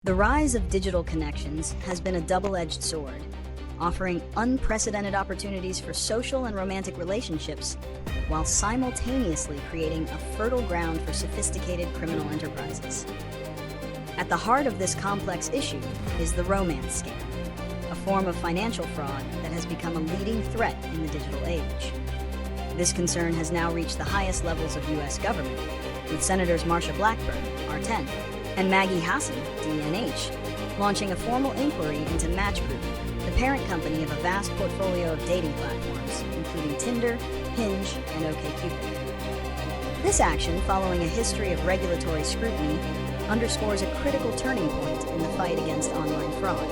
The rise of digital connections has been a double-edged sword, offering unprecedented opportunities for social and romantic relationships, while simultaneously creating a fertile ground for sophisticated criminal enterprises. At the heart of this complex issue is the romance scam, a form of financial fraud that has become a leading threat in the digital age. This concern has now reached the highest levels of U.S. government, with Senators Marsha Blackburn, R10, and Maggie Hassan, DNH, launching a formal inquiry into Match Group, the parent company of a vast portfolio of dating platforms, including Tinder, Hinge, and OkCupid. This action, following a history of regulatory scrutiny, underscores a critical turning point in the fight against online fraud.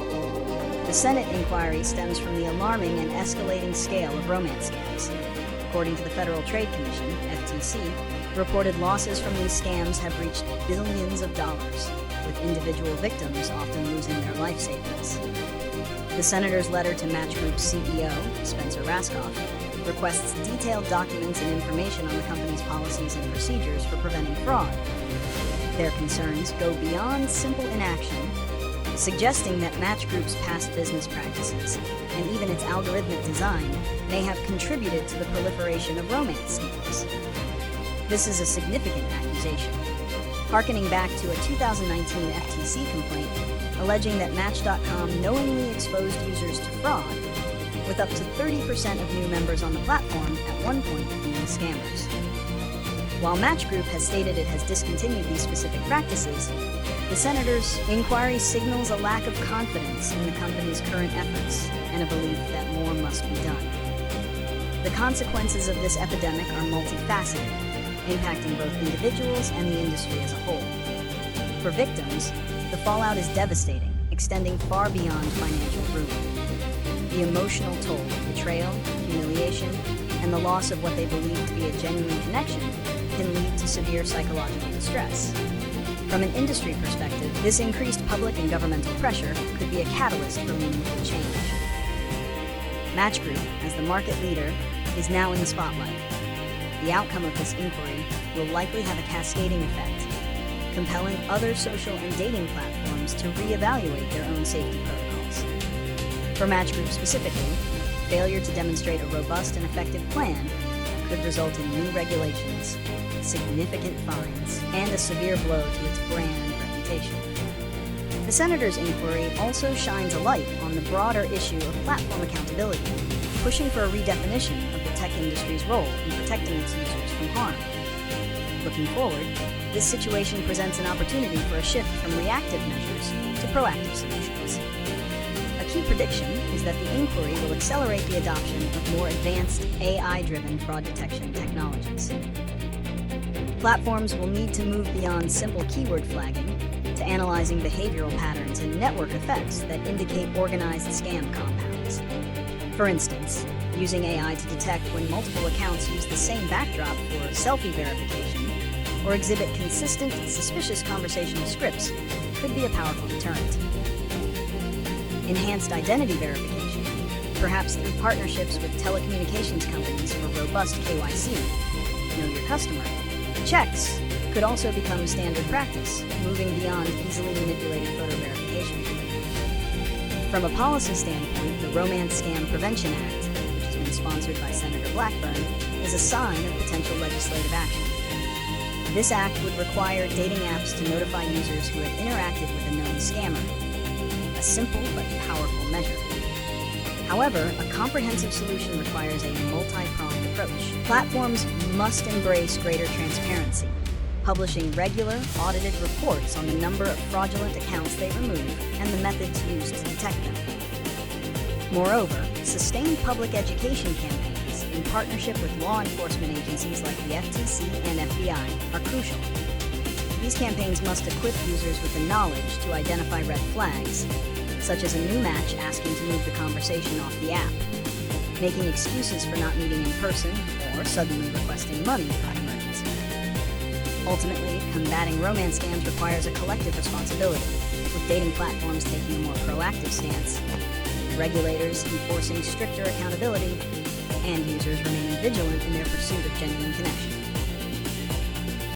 The Senate inquiry stems from the alarming and escalating scale of romance scams. According to the Federal Trade Commission, FTC, reported losses from these scams have reached billions of dollars, with individual victims often losing their life savings. The Senator's letter to Match Group's CEO, Spencer Raskoff, requests detailed documents and information on the company's policies and procedures for preventing fraud. Their concerns go beyond simple inaction, suggesting that Match Group's past business practices and even its algorithmic design may have contributed to the proliferation of romance scams. This is a significant accusation, harkening back to a 2019 FTC complaint alleging that Match.com knowingly exposed users to fraud, with up to 30% of new members on the platform at one point being scammers. While Match Group has stated it has discontinued these specific practices, the Senator's inquiry signals a lack of confidence in the company's current efforts and a belief that more must be done. The consequences of this epidemic are multifaceted, impacting both individuals and the industry as a whole. For victims, the fallout is devastating, extending far beyond financial ruin. The emotional toll of betrayal, humiliation, and the loss of what they believe to be a genuine connection can lead to severe psychological distress. From an industry perspective, this increased public and governmental pressure could be a catalyst for meaningful change. Match Group, as the market leader, is now in the spotlight. The outcome of this inquiry will likely have a cascading effect, compelling other social and dating platforms to reevaluate their own safety protocols. For Match Group specifically, failure to demonstrate a robust and effective plan could result in new regulations, significant fines, and a severe blow to its brand and reputation. The Senator's inquiry also shines a light on the broader issue of platform accountability, pushing for a redefinition of the tech industry's role in protecting its users from harm. Looking forward, this situation presents an opportunity for a shift from reactive measures to proactive solutions. A key prediction is that the inquiry will accelerate the adoption of more advanced AI-driven fraud detection technologies. Platforms will need to move beyond simple keyword flagging to analyzing behavioral patterns and network effects that indicate organized scam compounds. For instance, using AI to detect when multiple accounts use the same backdrop for selfie verification or exhibit consistent, suspicious conversational scripts could be a powerful deterrent. Enhanced identity verification, perhaps through partnerships with telecommunications companies for robust KYC, know your customer, checks could also become standard practice, moving beyond easily manipulated photo verification. From a policy standpoint, the Romance Scam Prevention Act, which has been sponsored by Senator Blackburn, is a sign of potential legislative action. This act would require dating apps to notify users who have interacted with a known scammer, a simple but powerful measure. However, a comprehensive solution requires a multi-pronged approach. Platforms must embrace greater transparency, publishing regular, audited reports on the number of fraudulent accounts they remove and the methods used to detect them. Moreover, sustained public education campaigns in partnership with law enforcement agencies like the FTC and FBI are crucial. These campaigns must equip users with the knowledge to identify red flags, such as a new match asking to move the conversation off the app, making excuses for not meeting in person, or suddenly requesting money for an emergency. Ultimately, combating romance scams requires a collective responsibility, with dating platforms taking a more proactive stance, regulators enforcing stricter accountability, and users remaining vigilant in their pursuit of genuine connection.